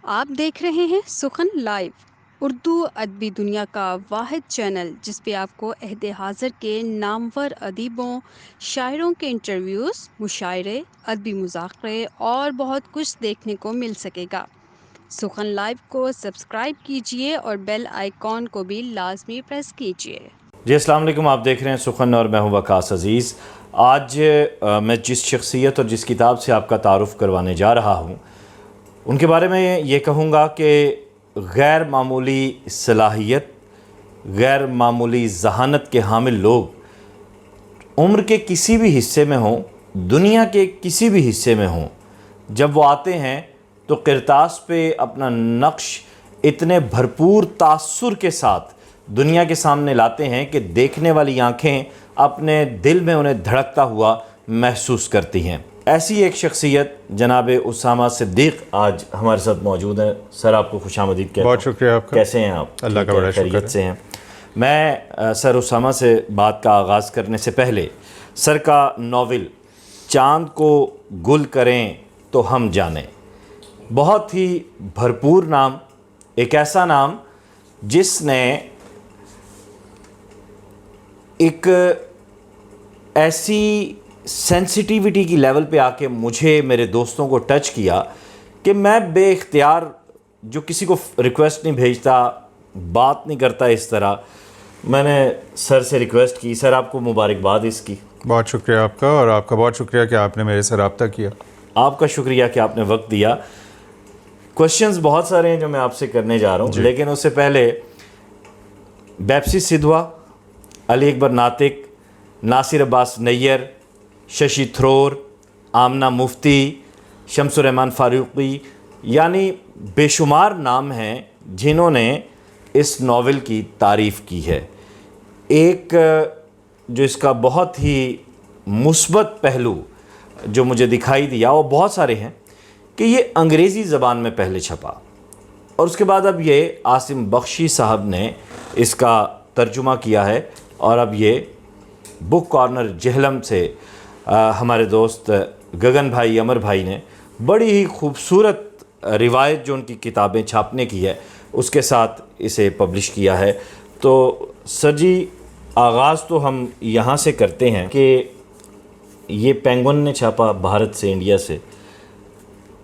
आप देख रहे हैं सुखन लाइव उर्दू अदबी दुनिया का वाहिद चैनल जिस पे आपको अहद हाज़िर के नामवर अदीबों शायरों के इंटरव्यूज़ मुशायरे अदबी मुज़ाकरे और बहुत कुछ देखने को मिल सकेगा। सुखन लाइव को सब्सक्राइब कीजिए और बेल आइकॉन को भी लाजमी प्रेस कीजिए। जी अस्सलाम वालेकुम। आप देख रहे हैं सुखन और मैं हूं वकास अज़ीज़। आज मैं जिस शख्सियत और जिस किताब से आपका तारुफ़ करवाने जा रहा हूं उनके बारे में ये कहूँगा कि गैर मामूली सलाहियत, गैर मामूली ज़हानत के हामिल लोग उम्र के किसी भी हिस्से में हों, दुनिया के किसी भी हिस्से में हों, जब वो आते हैं तो किरतास पे अपना नक्श इतने भरपूर तासुर के साथ दुनिया के सामने लाते हैं कि देखने वाली आँखें अपने दिल में उन्हें धड़कता हुआ महसूस करती हैं। ऐसी एक शख्सियत जनाब उसामा सिद्दीक़ आज हमारे साथ मौजूद हैं। सर, आपको खुशामदीद कहता हूं। बहुत शुक्रिया आपका। कैसे हैं आप? अल्लाह का बड़ा शुक्र खैरियत से हैं। मैं सर उसामा से बात का आगाज़ करने से पहले सर का नावल चाँद को गुल करें तो हम जानें, बहुत ही भरपूर नाम, एक ऐसा नाम जिसने एक ऐसी सेंसिटिविटी की लेवल पे आके मुझे, मेरे दोस्तों को टच किया कि मैं बेइख्तियार, जो किसी को रिक्वेस्ट नहीं भेजता, बात नहीं करता इस तरह, मैंने सर से रिक्वेस्ट की। सर, आपको मुबारकबाद इसकी। बहुत शुक्रिया आपका, और आपका बहुत शुक्रिया कि आपने मेरे से रब्ता किया। आपका शुक्रिया कि आपने वक्त दिया। क्वेश्चंस बहुत सारे हैं जो मैं आपसे करने जा रहा हूँ, लेकिन उससे पहले बेप्सी सिद्धवा, अली अकबर नातिक, नासिर अब्बास नैयर, शशि थ्रोर, आमना मुफ्ती, शमसुर-रहमान फारूकी, यानी बेशुमार नाम हैं जिन्होंने इस नावल की तारीफ़ की है। एक जो इसका बहुत ही मुस्बत पहलू जो मुझे दिखाई दिया, वो बहुत सारे हैं कि ये अंग्रेज़ी ज़बान में पहले छपा और उसके बाद अब ये आसिम बख्शी साहब ने इसका तर्जुमा किया है, और अब ये बुक कॉर्नर जहलम से हमारे दोस्त गगन भाई, अमर भाई ने बड़ी ही खूबसूरत रिवायत जो उनकी किताबें छापने की है उसके साथ इसे पब्लिश किया है। तो सर जी, आगाज़ तो हम यहाँ से करते हैं कि ये पेंगुइन ने छापा भारत से, इंडिया से,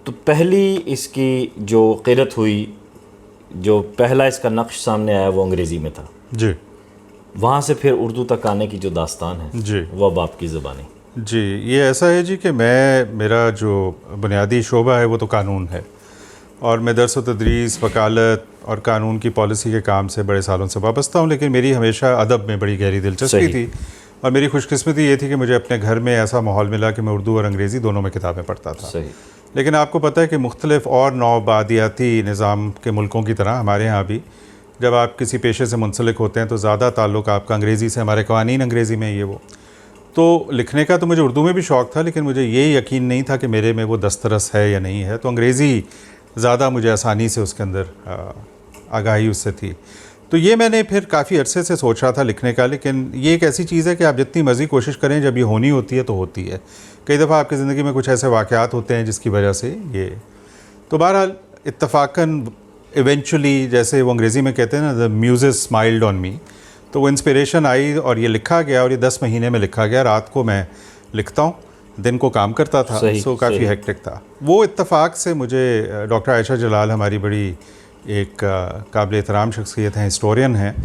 तो पहली इसकी जो क़िरत हुई, जो पहला इसका नक्श सामने आया वो अंग्रेज़ी में था जी। वहाँ से फिर उर्दू तक आने की जो दास्तान है जी, वो अब आपकी ज़बानी। जी, ये ऐसा है जी कि मेरा जो बुनियादी शोबा है वो तो कानून है, और मैं दर्स व तदरीस, वकालत और कानून की पॉलिसी के काम से बड़े सालों से वाबस्ता हूँ। लेकिन मेरी हमेशा अदब में बड़ी गहरी दिलचस्पी थी, और मेरी खुशकिस्मती ये थी कि मुझे अपने घर में ऐसा माहौल मिला कि मैं उर्दू और अंग्रेज़ी दोनों में किताबें पढ़ता था। सही। लेकिन आपको पता है कि मुख्तलिफ़ और नौबादियाती निज़ाम के मुल्कों की तरह हमारे यहाँ भी जब आप किसी पेशे से मुंसलिक होते हैं तो ज़्यादा ताल्लुक़ आपका अंग्रेज़ी से, हमारे क़वानीन अंग्रेज़ी में ये वो। तो लिखने का तो मुझे उर्दू में भी शौक़ था, लेकिन मुझे ये यकीन नहीं था कि मेरे में वो दस्तरस है या नहीं है, तो अंग्रेज़ी ज़्यादा मुझे आसानी से उसके अंदर आगाही उससे थी। तो ये मैंने फिर काफ़ी अरसे से सोच रहा था लिखने का, लेकिन ये एक ऐसी चीज़ है कि आप जितनी मर्ज़ी कोशिश करें, जब ये होनी होती है तो होती है। कई दफ़ा आपकी ज़िंदगी में कुछ ऐसे वाक़यात होते हैं जिसकी वजह से ये, तो बहरहाल इत्तफ़ाक़न इवेंचुअली, जैसे वो अंग्रेज़ी में कहते हैं ना, the muse smiled on me, तो वो इंस्पिरेशन आई और ये लिखा गया, और ये 10 महीने में लिखा गया। रात को मैं लिखता हूँ, दिन को काम करता था, सो काफ़ी हेक्टिक था। वो इत्तफ़ाक़ से मुझे डॉक्टर आयशा जलाल, हमारी बड़ी एक काबिल एहतराम शख्सियत हैं, हिस्टोरियन हैं,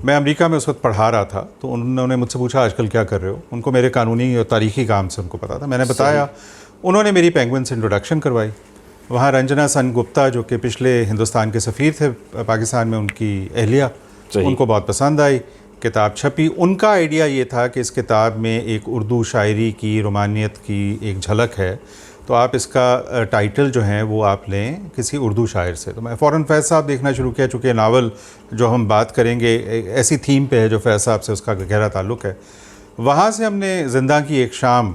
मैं अमेरिका में उस वक्त पढ़ा रहा था, तो उन्होंने मुझसे पूछा आजकल क्या कर रहे हो। उनको मेरे कानूनी और तारीख़ी काम से उनको पता था, मैंने बताया। उन्होंने मेरी पेंगुइन से इंट्रोडक्शन करवाई। वहाँ रंजना सेनगुप्ता, जो कि पिछले हिंदुस्तान के सफ़ीर थे पाकिस्तान में, उनकी अहलिया, उनको बहुत पसंद आई, किताब छपी। उनका आइडिया ये था कि इस किताब में एक उर्दू शायरी की, रोमानियत की एक झलक है, तो आप इसका टाइटल जो है वो आप लें किसी उर्दू शायर से। तो मैं फ़ौरन फैज़ साहब देखना शुरू किया, चूँकि नावल जो हम बात करेंगे ऐसी थीम पे है जो फैज़ साहब से उसका गहरा ताल्लुक़ है। वहाँ से हमने ज़िंदा की एक शाम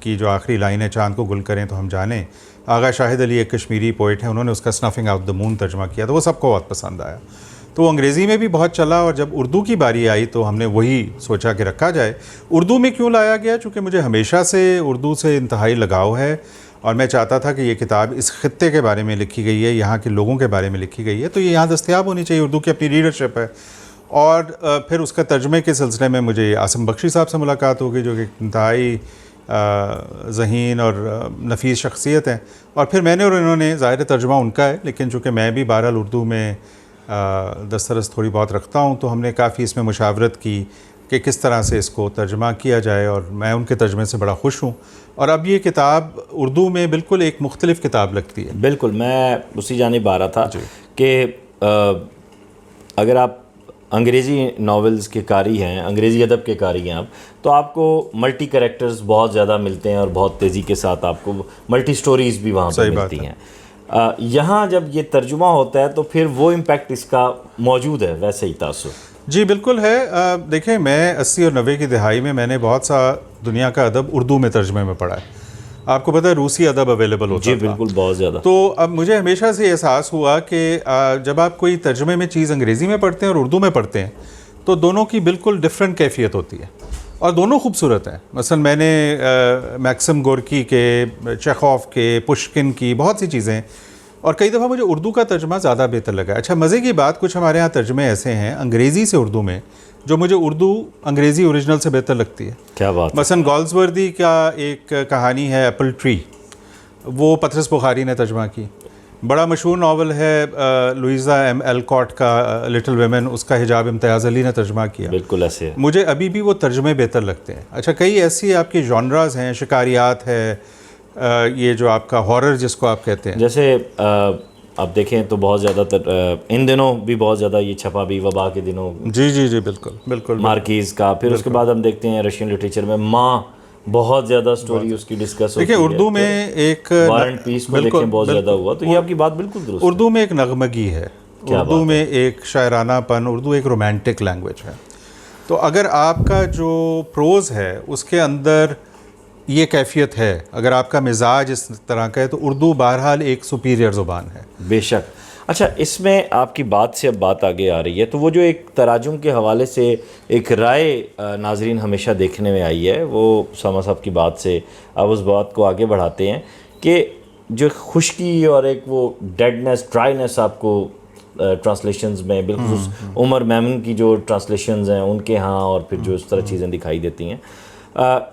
की जो आखिरी लाइन है, चाँद को गुल करें तो हम जाने, आगा शाहिद अली एक कश्मीरी पोइट हैं, उन्होंने उसका स्नफिंग आउट द मून तर्जमा किया, तो वो सबको बहुत पसंद आया। तो अंग्रेज़ी में भी बहुत चला, और जब उर्दू की बारी आई तो हमने वही सोचा कि रखा जाए। उर्दू में क्यों लाया गया? चूँकि मुझे हमेशा से उर्दू से इंतहाई लगाव है, और मैं चाहता था कि ये किताब इस खित्ते के बारे में लिखी गई है, यहाँ के लोगों के बारे में लिखी गई है, तो ये यहाँ दस्तयाब होनी चाहिए। उर्दू की अपनी रीडरशिप है। और फिर उसका तर्जमे के सिलसिले में मुझे आसिम बख्शी साहब से मुलाकात हो गई, जो कि इंतहाई ज़हीन और नफीस शख्सियत हैं। और फिर मैंने और इन्होंने, ज़ाहिर तर्जुमा उनका है, लेकिन चूँकि मैं भी बहरहाल उर्दू में दस्तरस थोड़ी बहुत रखता हूँ, तो हमने काफ़ी इसमें मुशावरत की कि किस तरह से इसको तर्जमा किया जाए, और मैं उनके तर्जमे से बड़ा खुश हूँ। और अब ये किताब उर्दू में बिल्कुल एक मुख्तलिफ़ किताब लगती है। बिल्कुल, मैं उसी जानिब आ रहा था कि अगर आप अंग्रेज़ी नावल्स के कारी हैं, अंग्रेज़ी अदब के कारी हैं आप, तो आपको मल्टी कैरेक्टर्स बहुत ज़्यादा मिलते हैं और बहुत तेज़ी के साथ आपको मल्टी स्टोरीज़ भी वहाँ पर मिलती हैं। यहाँ जब ये तर्जुमा होता है तो फिर वो इम्पैक्ट इसका मौजूद है, वैसे ही तासुर। जी बिल्कुल है। देखें, मैं 80 और 90 की दिहाई में मैंने बहुत सा दुनिया का अदब उर्दू में तर्जमे में पढ़ा है। आपको पता है रूसी अदब अवेलेबल होता जी बिल्कुल, बहुत ज़्यादा। तो अब मुझे हमेशा से एहसास हुआ कि जब आप कोई तर्जमे में चीज़ अंग्रेज़ी में पढ़ते हैं और उर्दू में पढ़ते हैं, तो दोनों की बिल्कुल डिफरेंट कैफियत होती है और दोनों खूबसूरत हैं। मसलन मैंने मैक्सिम गोर्की के, चेखोव के, पुष्किन की बहुत सी चीज़ें, और कई दफ़ा मुझे उर्दू का तर्जमा ज़्यादा बेहतर लगा। अच्छा, मज़े की बात, कुछ हमारे यहाँ तर्जमे ऐसे हैं अंग्रेज़ी से उर्दू में जो मुझे उर्दू अंग्रेज़ी ओरिजिनल से बेहतर लगती है। क्या बात। मसलन गॉल्सवर्दी का एक कहानी है एप्पल ट्री, वो पतरस बुखारी ने तर्जमा की। बड़ा मशहूर नावल है लुइज़ा एम एलकॉट का लिटिल वेमेन, उसका हिजाब इम्तियाज़ अली ने तर्जमा किया। बिल्कुल ऐसे है। मुझे अभी भी वो तर्जमे बेहतर लगते हैं। अच्छा, कई ऐसी आपकी जॉनराज हैं, शिकारियात है, ये जो आपका हॉरर जिसको आप कहते हैं, जैसे आप देखें तो बहुत ज़्यादातर इन दिनों भी बहुत ज़्यादा ये छपा भी वबा के दिनों। जी जी जी बिल्कुल बिल्कुल। मार्कीज़ का, फिर उसके बाद हम देखते हैं रशियन लिटरेचर में माँ, बहुत ज़्यादा स्टोरी उसकी डिस्कस होती है। देखिए, उर्दू में एक वार एंड पीस को देखें बहुत ज़्यादा हुआ, तो ये आपकी बात बिल्कुल दुरुस्त है। उर्दू में एक नगमगी है, उर्दू में एक शायरानापन, उर्दू एक रोमांटिक लैंग्वेज है। तो अगर आपका जो प्रोज़ है उसके अंदर ये कैफियत है, अगर आपका मिजाज इस तरह का है, तो उर्दू बहरहाल एक सुपीरियर ज़ुबान है। बेशक। अच्छा, इसमें आपकी बात से अब बात आगे आ रही है, तो वो जो एक तराजुम के हवाले से एक राय नाजरीन हमेशा देखने में आई है, वो सामा साहब की बात से अब उस बात को आगे बढ़ाते हैं कि जो खुश्की और एक वो डेडनेस, ड्राइनेस आपको ट्रांसलेशंस में, बिल्कुल उमर मैमून की जो ट्रांसलेशंस हैं उनके यहाँ, और फिर जो इस तरह चीज़ें दिखाई देती हैं,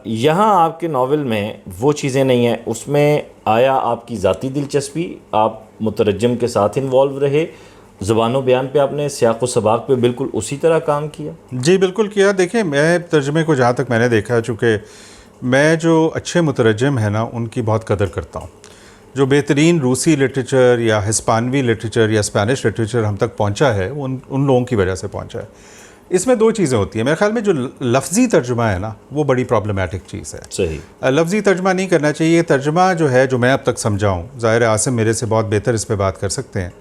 यहाँ आपके नावल में वो चीज़ें नहीं हैं। उसमें आया आपकी ज़ाती दिलचस्पी, आप मुतरजम के साथ इन्वॉल्व रहे, ज़बान बयान पे आपने सियाक़ व सबाक़ पे बिल्कुल उसी तरह काम किया? जी बिल्कुल किया। देखिए, मैं तर्जमे को जहाँ तक मैंने देखा, चूँकि मैं जो अच्छे मुतरजम हैं ना उनकी बहुत कदर करता हूँ। जो बेहतरीन रूसी लिटरेचर या हिस्पानवी लिटरेचर या स्पेनिश लिटरेचर हम तक पहुँचा है, उन लोगों की वजह से पहुँचा है। इसमें दो चीज़ें होती हैं मेरे ख्याल में। जो लफ्ज़ी तर्जुमा है ना, वो बड़ी प्रॉब्लमेटिक चीज़ है। सही। लफ्ज़ी तर्जुमा नहीं करना चाहिए। तर्जुमा जो है, जो मैं अब तक समझा हूँ, ज़ाहिर है आसिम मेरे से बहुत बेहतर इस पर बात कर सकते हैं।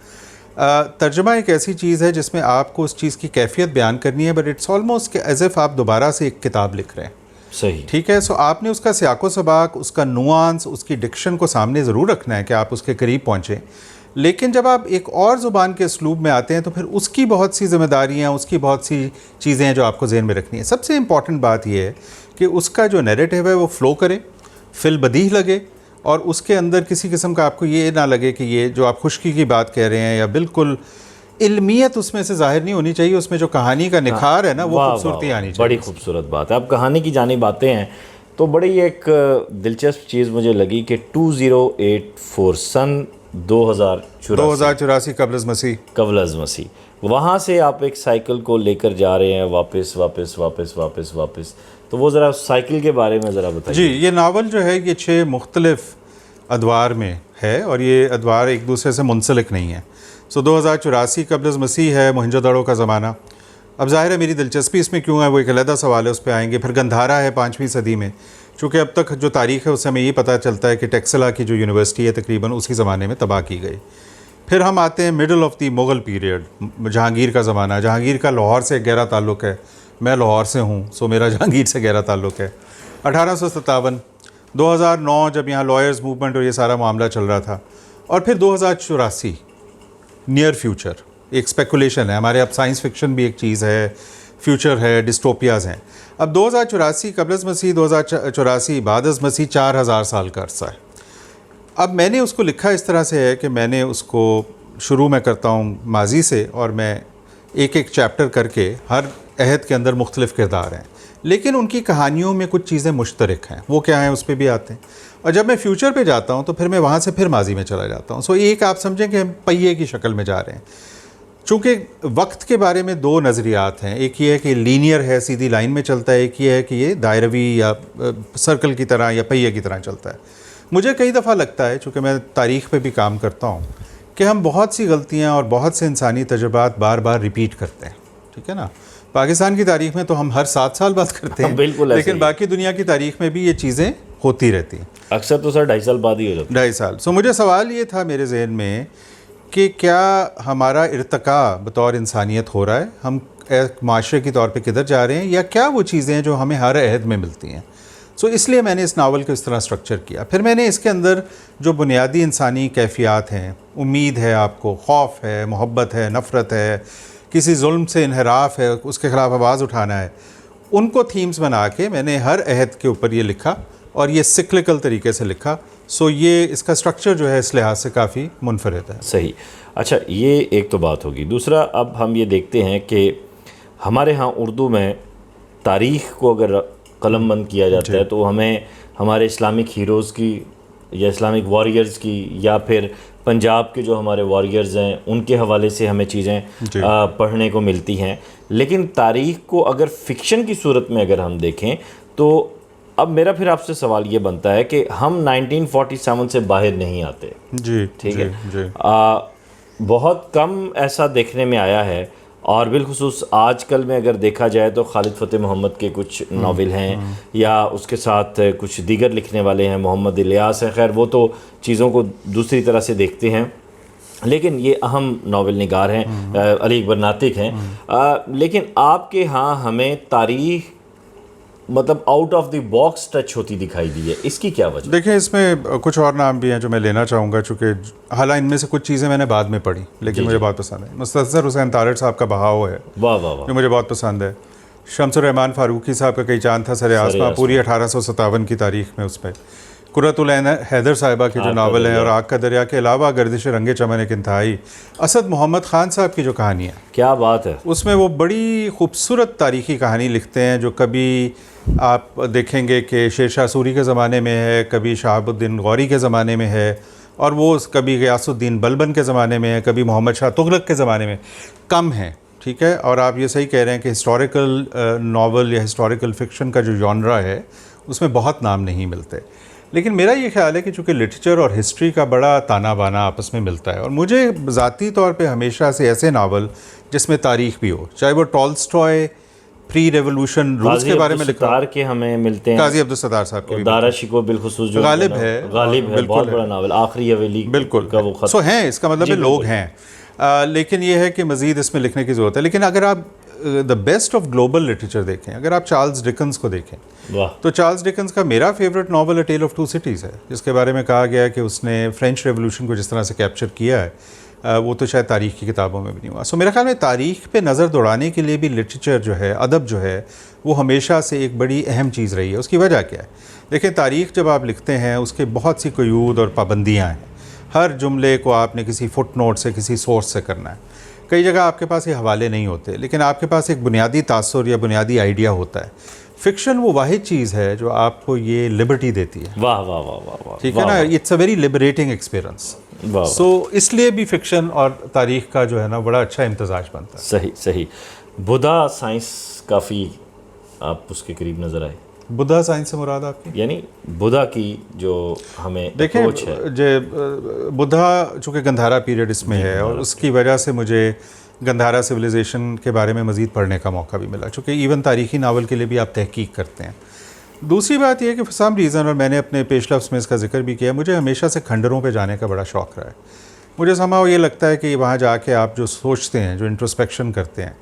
तर्जुमा एक ऐसी चीज़ है जिसमें आपको उस चीज़ की कैफियत बयान करनी है, but it's almost as if आप दोबारा से एक किताब लिख रहे हैं। सही। ठीक है। सो आपने उसका सियाक़ो सबाक़, उसका नुआंस, उसकी डिक्शन को सामने ज़रूर रखना है कि आप उसके करीब पहुँचें। लेकिन जब आप एक और ज़ुबान के उसलूब में आते हैं तो फिर उसकी बहुत सी ज़िम्मेदारियाँ, उसकी बहुत सी चीज़ें हैं जो आपको ज़हन में रखनी है। सबसे इम्पॉर्टेंट बात यह है कि उसका जो नैरेटिव है वो फ़्लो करे, फिल बदीह लगे, और उसके अंदर किसी किस्म का आपको ये ना लगे कि ये जो आप खुश्की की बात कह रहे हैं, या बिल्कुल इल्मियत उसमें से ज़ाहिर नहीं होनी चाहिए। उसमें जो कहानी का निखार है ना, वो खूबसूरती आनी चाहिए। बड़ी खूबसूरत बात है। अब कहानी की जानी बातें हैं तो बड़ी एक दिलचस्प चीज़ मुझे लगी कि 2084 सन 2084 कबल मसीह, वहाँ से आप एक साइकिल को लेकर जा रहे हैं वापस वापस वापस वापस वापस। तो वो ज़रा साइकिल के बारे में ज़रा बताइए। जी, ये नावल जो है ये 6 मुख्तलिफ़ अदवार में है, और ये अदवार एक दूसरे से मुंसलिक नहीं है। सो 2084 कबल मसीह है, मोहनजोदड़ो का ज़माना। अब ज़ाहिर है मेरी दिलचस्पी इसमें क्यों है वो एक अलहदा सवाल है, उस पर आएंगे। फिर गंधारा है 5वीं सदी में, चूँकि अब तक जो तारीख़ है उससे हमें ये पता चलता है कि टेक्सला की जो यूनिवर्सिटी है तकरीबन उसी ज़माने में तबाह की गई। फिर हम आते हैं middle of the Mughal period, Jahangir का ज़माना। जहांगीर का लाहौर से गहरा ताल्लुक़ है, मैं लाहौर से हूँ, सो मेरा जहांगीर से गहरा ताल्लुक़ है। 1857, 2009 जब यहाँ लॉयर्स मूवमेंट और ये सारा मामला चल रहा था, और फिर 2084 नियर फ्यूचर, एक स्पेकुलेशन है हमारे। अब साइंस फिक्शन भी एक चीज़ है, फ्यूचर है, डिस्टोपियाज़ हैं। अब 2084 कबल मसीह, 2084 बाद मसीह, 4000 साल का अरसा है। अब मैंने उसको लिखा इस तरह से है कि मैंने उसको शुरू में करता हूँ माजी से, और मैं एक एक चैप्टर करके हर अहद के अंदर मुख्तलिफ़ किरदार हैं, लेकिन उनकी कहानियों में कुछ चीज़ें मुश्तरक हैं, वो क्या हैं उस पर भी आते हैं। और जब मैं फ्यूचर पे जाता हूँ तो फिर मैं वहाँ से फिर माजी में चला जाता हूँ। सो एक आप समझें कि हम पहिए की शक्ल में जा रहे हैं। चूँकि वक्त के बारे में दो नज़रियात हैं, एक ये है कि लीनियर है, सीधी लाइन में चलता है, एक ये है कि ये दायरवी या सर्कल की तरह या पहिए की तरह चलता है। मुझे कई दफ़ा लगता है, चूँकि मैं तारीख़ पे भी काम करता हूँ, कि हम बहुत सी गलतियाँ और बहुत से इंसानी तजुर्बात बार बार रिपीट करते हैं, ठीक है ना। पाकिस्तान की तारीख़ में तो हम हर 7 साल बाद करते हैं, बिल्कुल, लेकिन बाकी दुनिया की तारीख़ में भी ये चीज़ें होती रहती हैं। अक्सर तो सर 2.5 साल बाद ही हो जाता है। 2.5 साल। सो मुझे सवाल ये था मेरे जहन में कि क्या हमारा इर्तिका बतौर इंसानियत हो रहा है, हम एक माशरे के तौर पे किधर जा रहे हैं, या क्या वो चीज़ें हैं जो हमें हर अहद में मिलती हैं। सो इसलिए मैंने इस नावल को इस तरह स्ट्रक्चर किया। फिर मैंने इसके अंदर जो बुनियादी इंसानी कैफियत हैं, उम्मीद है आपको, खौफ है, मोहब्बत है, नफ़रत है, किसी जुल्म से इनहराफ है, उसके ख़िलाफ़ आवाज़ उठाना है, उनको थीम्स बना के मैंने हर अहद के ऊपर ये लिखा, और ये सिक्लिकल तरीके से लिखा। सो ये इसका स्ट्रक्चर जो है इस लिहाज से काफ़ी मुनफरिद है। सही। अच्छा, ये एक तो बात होगी। दूसरा, अब हम ये देखते हैं कि हमारे यहाँ उर्दू में तारीख़ को अगर कलमबंद किया जाता है तो हमें हमारे इस्लामिक हीरोज़ की या इस्लामिक वॉरियर्स की या फिर पंजाब के जो हमारे वॉरियर्स हैं उनके हवाले से हमें चीज़ें पढ़ने को मिलती हैं। लेकिन तारीख़ को अगर फ़िक्शन की सूरत में अगर हम देखें तो अब मेरा फिर आपसे सवाल ये बनता है कि हम 1947 से बाहर नहीं आते। जी, ठीक है। बहुत कम ऐसा देखने में आया है, और बिलखुसूस आजकल में अगर देखा जाए तो खालिद फ़तेह मोहम्मद के कुछ नावल हैं, या उसके साथ कुछ दीगर लिखने वाले हैं, मोहम्मद इलियास हैं। खैर वो तो चीज़ों को दूसरी तरह से देखते हैं, लेकिन ये अहम नावल निगार हैं, अली अकबर नातिक हैं। लेकिन आपके यहाँ हमें तारीख़ मतलब out of the box touch होती दिखाई दी है, इसकी क्या वजह? देखिए, इसमें कुछ और नाम भी हैं जो मैं लेना चाहूँगा, चूँकि हालांकि इनमें से कुछ चीज़ें मैंने बाद में पढ़ी लेकिन मुझे बहुत पसंद है। मुस्तफ़र हुसैन तारड़ साहब का बहाव है, वाह वाह वाह, जो मुझे बहुत पसंद है। शम्सुर रहमान फारूकी साहब का कई चांद था सरे आसमां, पूरी 1857 की तारीख़ में उस पर। कुर्रतुल ऐन हैदर साहिबा के जो नावल हैं, और आग का दरिया के अलावा गर्दिश रंगे चमन एक इंतहाई, असद मोहम्मद ख़ान साहब की जो कहानी है, क्या बात है, उसमें वो बड़ी खूबसूरत तारीख़ी कहानी लिखते हैं, जो कभी आप देखेंगे कि शेरशाह सूरी के ज़माने में है, कभी शहाबुद्दीन गौरी के ज़माने में है, और वो कभी गियासुद्दीन बलबन के ज़माने में है, कभी मोहम्मद शाह तुगलक के ज़माने में, कम है। ठीक है। और आप ये सही कह रहे हैं कि हिस्टोरिकल नावल या हिस्टोरिकल फ़िक्शन का जो जॉनरा है उसमें बहुत नाम नहीं मिलते। लेकिन मेरा ये ख्याल है कि चूँकि लिटरेचर और हिस्ट्री का बड़ा ताना बाना आपस में मिलता है, और मुझे ज़ाती तौर पे हमेशा से ऐसे नावल जिसमें तारीख़ भी हो, चाहे वो टॉल्स्टॉय प्री रेवोल्यूशन रूल्स के बारे में लिखा के हमें मिलते हैं, काजी अब्दुल सत्तार साहब के, दारा शिको बिलखुसूस जो गालिब है, बहुत बड़ा नावल, आखिरी हवेली बिल्कुल का वो खत। सो हैं, इसका मतलब है लोग हैं। लेकिन ये है कि मज़ीद इसमें लिखने की ज़रूरत है। लेकिन अगर आप the best of global literature देखें, अगर आप चार्ल्स डिकन्स को देखें, तो चार्ल्स डिकन्स का मेरा favourite novel a tale of two cities है, जिसके बारे में कहा गया है कि उसने फ्रेंच रेवोल्यूशन को जिस तरह से कैप्चर किया है, वो तो शायद तारीख़ की किताबों में भी नहीं हुआ। सो मेरे ख्याल में तारीख़ पे नज़र दौड़ाने के लिए भी लिटरेचर जो है, अदब जो है, वो हमेशा से एक बड़ी अहम चीज़ रही है। उसकी वजह क्या है? देखिए, तारीख़ जब आप लिखते हैं उसके बहुत सी क़यूद और पाबंदियाँ हैं। हर जुमले को आपने किसी फुट नोट से, किसी सोर्स से करना है। कई जगह आपके पास ये हवाले नहीं होते, लेकिन आपके पास एक बुनियादी तासुर या बुनियादी आइडिया होता है। फ़िक्शन वो वाहिद चीज़ है जो आपको ये लिबर्टी देती है। वाह वाह वाह वाह वाह, ठीक है ना, it's a very liberating experience. So इसलिए भी फ़िक्शन और तारीख़ का जो है ना बड़ा अच्छा इम्तजाज बनता है। सही सही। बुधा साइंस काफ़ी आप उसके करीब नज़र आए। बुधा साइंस से मुराद आपकी? यानी बुधा की जो हमें देखें, बुधा चूँकि गंधारा पीरियड इसमें है, और उसकी वजह से मुझे गंधारा सिविलाइजेशन के बारे में मज़ीद पढ़ने का मौका भी मिला, चूँकि इवन तारीख़ी नावल के लिए भी आप तहकीक करते हैं। दूसरी बात यह है कि फॉर सम रीज़न, और मैंने अपने पेश लफ्ज़ में इसका जिक्र भी किया, मुझे हमेशा से खंडरों पे जाने का बड़ा शौक़ रहा है। मुझे समाओ ये लगता है कि वहाँ जाके आप जो सोचते हैं, जो इंट्रोस्पेक्शन करते हैं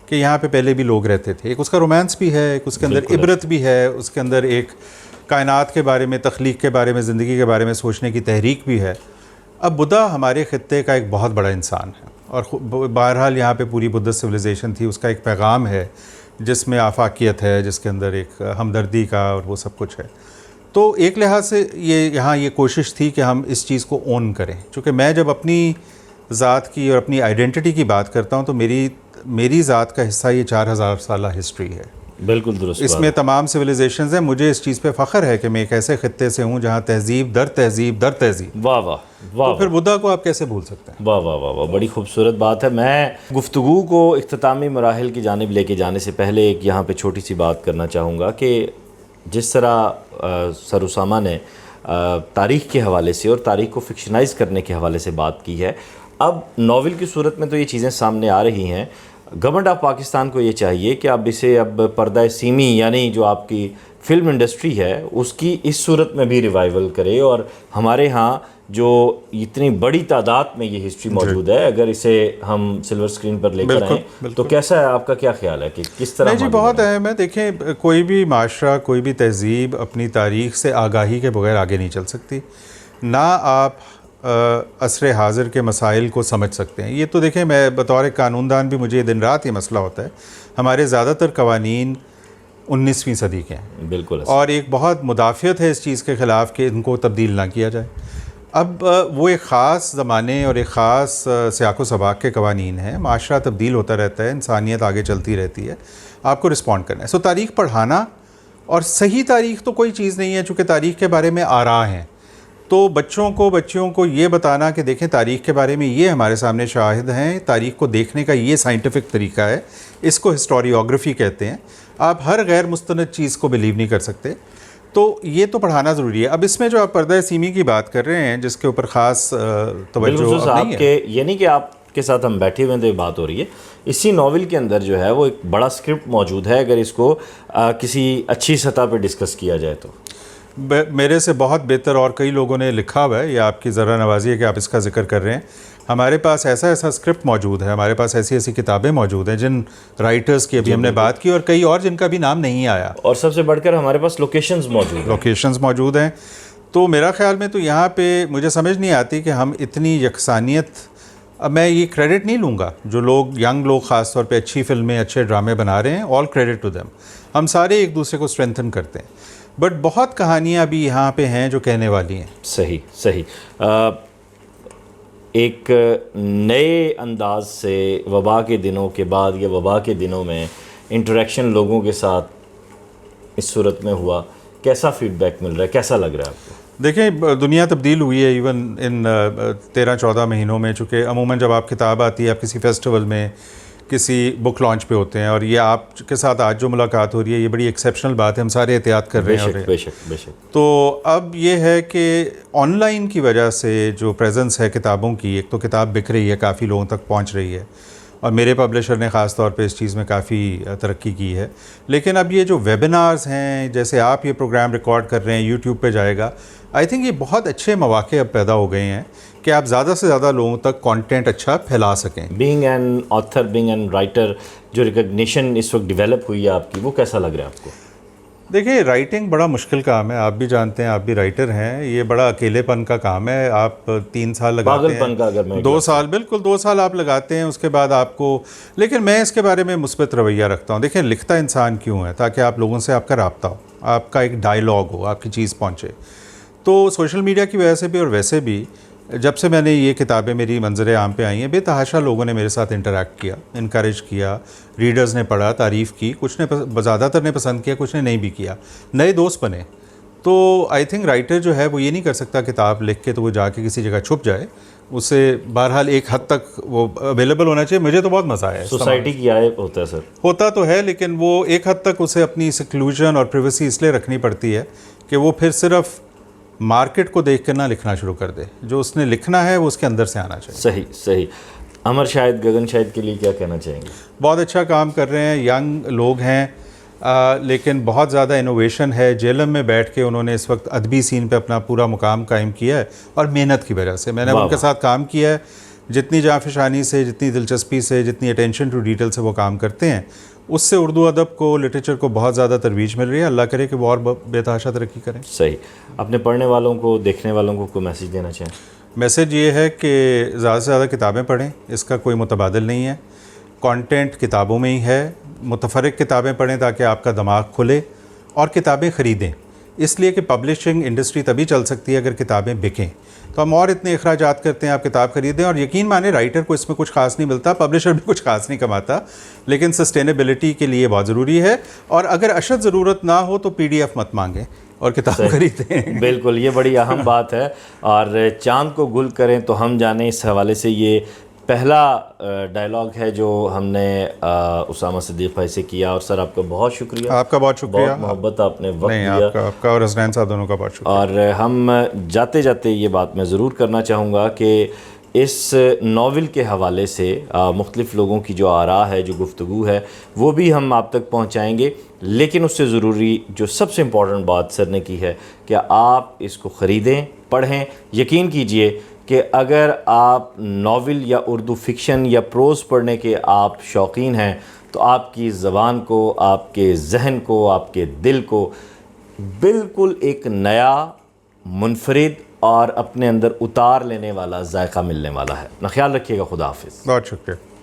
कि यहाँ पे पहले भी लोग रहते थे, एक उसका रोमांस भी है, एक उसके अंदर इबरत भी है, उसके अंदर एक कायनात के बारे में, तख्लीक के बारे में, ज़िंदगी के बारे में सोचने की तहरीक भी है। अब बुद्धा हमारे ख़ित्ते का एक बहुत बड़ा इंसान है, और बहरहाल यहाँ पे पूरी बुद्धिस्ट सिविलाइजेशन थी, उसका एक पैगाम है जिसमें आफाकियत है, जिसके अंदर एक हमदर्दी का और वो सब कुछ है। तो एक लिहाज से ये यहाँ ये कोशिश थी कि हम इस चीज़ को ओन करें, चूँकि मैं जब अपनी ज़ात की और अपनी आइडेंटिटी की बात करता हूँ तो मेरी ज़ात का हिस्सा ये 4000 साल हिस्ट्री है। बिल्कुल दुरुस्त बात। इसमें तमाम सिविलाइजेशंस हैं। मुझे इस चीज़ पे फ़ख्र है कि मैं एक ऐसे ख़ित्ते से हूँ जहाँ तहज़ीब दर तहज़ीब दर तहज़ीब। वाह वाह वाह। तो फिर बुद्धा को आप कैसे भूल सकते हैं? वाह वाह वाह वाह, बड़ी खूबसूरत बात है। मैं गुफ्तगू को इख्तितामी मराहिल की जानिब लेके जाने से पहले एक यहाँ पे छोटी सी बात करना चाहूँगा कि जिस तरह सर उसामा ने तारीख़ के हवाले से और तारीख़ को फिक्शनाइज़ करने के हवाले से बात की है, अब नावल की सूरत में तो ये चीज़ें सामने आ रही हैं। गवर्नमेंट ऑफ पाकिस्तान को ये चाहिए कि अब इसे अब पर्दा सीमी यानी जो आपकी फ़िल्म इंडस्ट्री है उसकी इस सूरत में भी रिवाइवल करे, और हमारे यहाँ जो इतनी बड़ी तादाद में ये हिस्ट्री मौजूद है, अगर इसे हम सिल्वर स्क्रीन पर लेकर आएँ तो कैसा है, आपका क्या ख्याल है कि किस तरह? नहीं जी, बहुत अहम है। देखें, कोई भी माशरा, कोई भी तहज़ीब अपनी तारीख़ से आगाही के बगैर आगे नहीं चल सकती। ना आप असर हाज़िर के मसाइल को समझ सकते हैं। ये तो देखें, मैं बतौर कानूनदान भी मुझे दिन रात ये मसला होता है। हमारे ज़्यादातर कवानीन 19वीं सदी के हैं, बिल्कुल, और एक बहुत मुदाफ़ियत है इस चीज़ के ख़िलाफ़ कि इनको तब्दील ना किया जाए। अब वो एक ख़ास ज़माने और एक ख़ास सियाक़ व सबाक़ के कवानीन हैं। माशरा तब्दील होता रहता है, इंसानियत आगे चलती रहती है, आपको रिस्पॉन्ड करना है। सो तारीख़ पढ़ाना, और सही तारीख़ तो कोई चीज़ नहीं है, चूँकि तारीख़ के बारे में आरा हैं, तो बच्चियों को ये बताना कि देखें तारीख़ के बारे में ये हमारे सामने शाहिद हैं, तारीख़ को देखने का ये साइंटिफिक तरीका है, इसको हिस्टोरियोग्राफी कहते हैं। आप हर गैर मुस्तनद चीज़ को बिलीव नहीं कर सकते, तो ये तो पढ़ाना ज़रूरी है। अब इसमें जो आप पर्दा सीमी की बात कर रहे हैं, जिसके ऊपर ख़ास तवज्जो नहीं है, ये नहीं कि आपके साथ हम बैठे हुए हैं तो ये बात हो रही है, इसी नावल के अंदर जो है वो एक बड़ा स्क्रिप्ट मौजूद है। अगर इसको किसी अच्छी सतह पर डिस्कस किया जाए तो मेरे से बहुत बेहतर और कई लोगों ने लिखा हुआ है। ये आपकी ज़रा नवाज़ी है कि आप इसका जिक्र कर रहे हैं। हमारे पास ऐसा स्क्रिप्ट मौजूद है, हमारे पास ऐसी किताबें मौजूद हैं जिन राइटर्स की अभी हमने बात की, और कई और जिनका भी नाम नहीं आया, और सबसे बढ़कर हमारे पास लोकेशंस मौजूद हैं। तो मेरा ख्याल में तो यहाँ पे मुझे समझ नहीं आती कि हम इतनी यकसानियत, अब मैं ये क्रेडिट नहीं लूँगा, जो लोग यंग लोग ख़ास तौर पे अच्छी फ़िल्में अच्छे ड्रामे बना रहे हैं, ऑल क्रेडिट टू देम। हम सारे एक दूसरे को स्ट्रेंथन करते हैं, बट बहुत कहानियाँ भी यहाँ पे हैं जो कहने वाली हैं। सही सही। एक नए अंदाज से वबा के दिनों के बाद या वबा के दिनों में इंटरेक्शन लोगों के साथ इस सूरत में हुआ, कैसा फीडबैक मिल रहा है, कैसा लग रहा है आपको? देखिए, दुनिया तब्दील हुई है इवन इन 13-14 महीनों में, चूँकि अमूमन जब आप किताब आती है, आप किसी फेस्टिवल में किसी बुक लॉन्च पे होते हैं, और ये आपके साथ आज जो मुलाकात हो रही है ये बड़ी एक्सेप्शनल बात है, हम सारे एहतियात कर रहे हैं। बेशक। तो अब ये है कि ऑनलाइन की वजह से जो प्रेजेंस है किताबों की, एक तो किताब बिक रही है, काफ़ी लोगों तक पहुंच रही है, और मेरे पब्लिशर ने ख़ास तौर पे इस चीज़ में काफ़ी तरक्की की है। लेकिन अब ये जो वेबिनार्स हैं, जैसे आप ये प्रोग्राम रिकॉर्ड कर रहे हैं, यूट्यूब पे जाएगा, आई थिंक ये बहुत अच्छे मौके अब पैदा हो गए हैं कि आप ज़्यादा से ज़्यादा लोगों तक कंटेंट अच्छा फैला सकें। Being an author, being an writer, जो रिकग्निशन इस वक्त डेवलप हुई है आपकी, वो कैसा लग रहा है आपको? देखिए, राइटिंग बड़ा मुश्किल काम है, आप भी जानते हैं, आप भी राइटर हैं। ये बड़ा अकेलेपन का काम है। आप 3 साल लगाते हैं, का अगर मैं 2 साल, बिल्कुल 2 साल आप लगाते हैं, उसके बाद आपको, लेकिन मैं इसके बारे में मुस्बत रवैया रखता हूँ। देखिए, लिखता इंसान क्यों है? ताकि आप लोगों से आपका राब्ता हो, आपका एक डायलॉग हो, आपकी चीज़ पहुँचे। तो सोशल मीडिया की वजह से भी और वैसे भी जब से मैंने ये किताबें मेरी मंजर आम पे आई हैं, बेतहाशा लोगों ने मेरे साथ इंटरेक्ट किया, इनकरेज किया, रीडर्स ने पढ़ा, तारीफ़ की, कुछ ने ज़्यादातर ने पसंद किया, कुछ ने नहीं भी किया, नए दोस्त बने। तो आई थिंक राइटर जो है वो ये नहीं कर सकता किताब लिख के तो वो जाके किसी जगह छुप जाए, उससे बहरहाल एक हद तक वो अवेलेबल होना चाहिए। मुझे तो बहुत मज़ा आया। सोसाइटी की आय होता है सर, होता तो है, लेकिन वो एक हद तक उसे अपनी सिक्लूजन और प्रिवेसी इसलिए रखनी पड़ती है कि वो फिर सिर्फ मार्केट को देख कर ना लिखना शुरू कर दे, जो उसने लिखना है वो उसके अंदर से आना चाहिए। सही। अमर शाहिद, गगन शाहिद के लिए क्या कहना चाहेंगे? बहुत अच्छा काम कर रहे हैं, यंग लोग हैं, लेकिन बहुत ज़्यादा इनोवेशन है। जेलम में बैठ के उन्होंने इस वक्त अदबी सीन पे अपना पूरा मुकाम कायम किया है, और मेहनत की वजह से। मैंने उनके साथ काम किया है, जितनी जाफिशानी से, जितनी दिलचस्पी से, जितनी अटेंशन टू डिटेल से वो काम करते हैं, उससे उर्दू अदब को, लिटरेचर को बहुत ज़्यादा तरवीज मिल रही है। अल्लाह करे कि वो और बेतहाशा तरक्की करें। सही। अपने पढ़ने वालों को, देखने वालों को कोई मैसेज देना चाहें? मैसेज ये है कि ज़्यादा से ज़्यादा किताबें पढ़ें, इसका कोई मुतबादिल नहीं है। कंटेंट किताबों में ही है। मुतफरक किताबें पढ़ें ताकि आपका दिमाग खुले, और किताबें ख़रीदें। इसलिए कि पब्लिशिंग इंडस्ट्री तभी चल सकती है अगर किताबें बिकें। तो हम और इतने अखराजात करते हैं, आप किताब खरीदें, और यकीन माने राइटर को इसमें कुछ खास नहीं मिलता, पब्लिशर भी कुछ खास नहीं कमाता, लेकिन सस्टेनेबिलिटी के लिए बहुत ज़रूरी है। और अगर अशद ज़रूरत ना हो तो PDF मत मांगें और किताब खरीदें। बिल्कुल, ये बड़ी अहम बात है। और चांद को गुल करें तो हम जाने, इस हवाले से ये पहला डायलॉग है जो हमने उसामा सिद्दीक़ भाई से किया। और सर आपका बहुत शुक्रिया, आपका बहुत शुक्रिया, बहुत मोहब्बत आपने वक्त नहीं दिया। आपका और हसनैन साहब दोनों का बहुत शुक्रिया। और हम जाते जाते ये बात मैं ज़रूर करना चाहूँगा कि इस नावल के हवाले से मुख्तलिफ़ लोगों की जो आरा है, जो गुफ्तगू है, वो भी हम आप तक पहुँचाएँगे। लेकिन उससे ज़रूरी जो सबसे इम्पॉर्टेंट बात सर ने की है कि आप इसको ख़रीदें, पढ़ें। यकीन कीजिए कि अगर आप नावल या उर्दू फ़िक्शन या प्रोज़ पढ़ने के आप शौकीन हैं तो आपकी ज़बान को, आपके जहन को, आपके दिल को बिल्कुल एक नया, मुनफरिद और अपने अंदर उतार लेने वाला जायका मिलने वाला है। अपना ख्याल रखिएगा। खुदा हाफिज़। बहुत शुक्रिया।